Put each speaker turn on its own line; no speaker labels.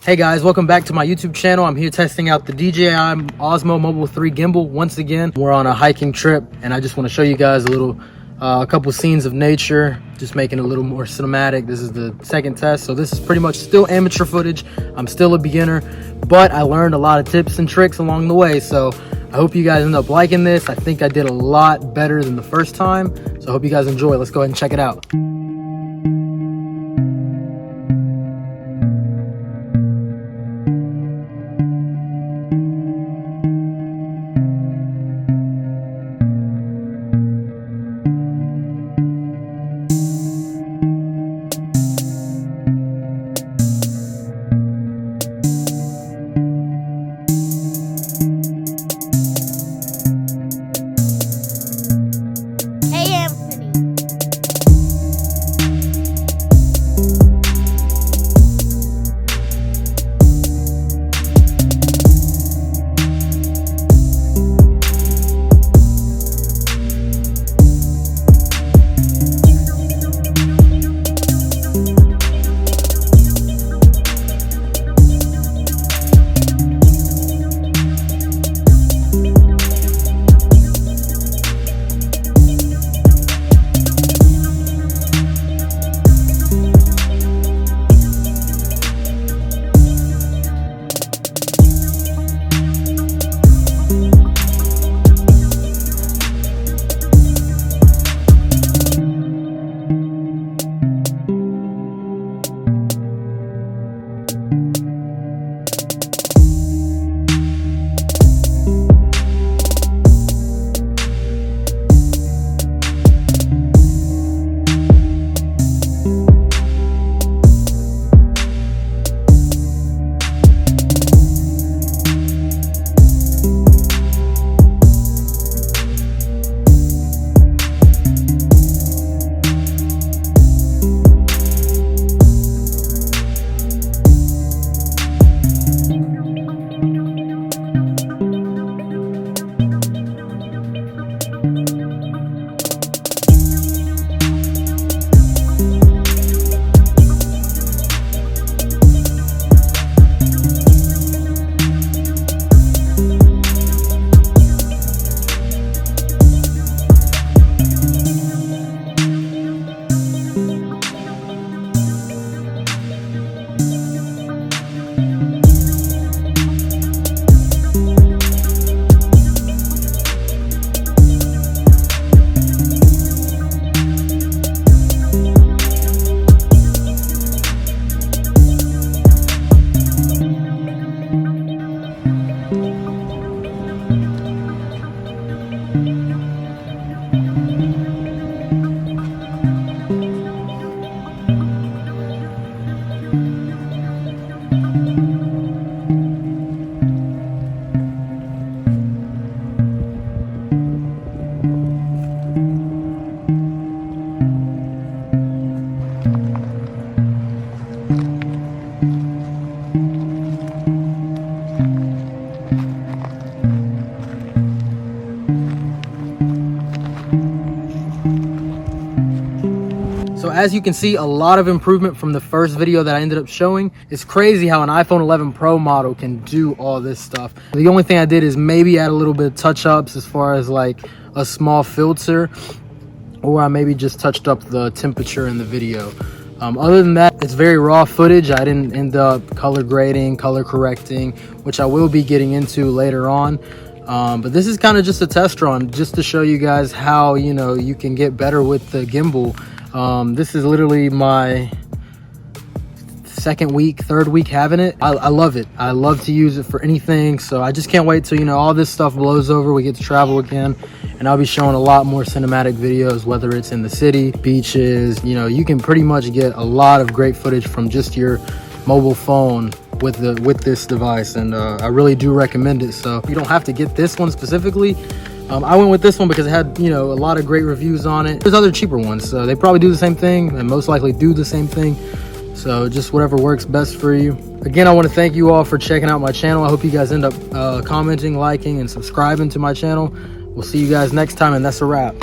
Hey guys, welcome back to my YouTube channel. I'm here testing out the DJI Osmo Mobile 3 gimbal once again. We're on a hiking trip and I just want to show you guys a couple scenes of nature, just making it a little more cinematic. This is the second test, so this is pretty much still amateur footage. I'm still a beginner, but I learned a lot of tips and tricks along the way, so I hope you guys end up liking this. I think I did a lot better than the first time, so I hope you guys enjoy. Let's go ahead and check it out. So as you can see, a lot of improvement from the first video that I ended up showing. It's crazy how an iPhone 11 Pro model can do all this stuff. The only thing I did is maybe add a little bit of touch-ups as far as like a small filter, or I maybe just touched up the temperature in the video. Other than that, it's very raw footage. I didn't end up color grading, color correcting, which I will be getting into later on. But this is kind of just a test run, just to show you guys how, you know, you can get better with the gimbal. This is literally my third week having it. I love it. I love to use it for anything. So I just can't wait till, you know, all this stuff blows over, we get to travel again, and I'll be showing a lot more cinematic videos, whether it's in the city, beaches. You know, you can pretty much get a lot of great footage from just your mobile phone with this device, and I really do recommend it. So you don't have to get this one specifically. I went with this one because it had, you know, a lot of great reviews on it. There's other cheaper ones, so they probably do the same thing and most likely do the same thing. So just whatever works best for you. Again, I want to thank you all for checking out my channel. I hope you guys end up commenting, liking, and subscribing to my channel. We'll see you guys next time, and that's a wrap.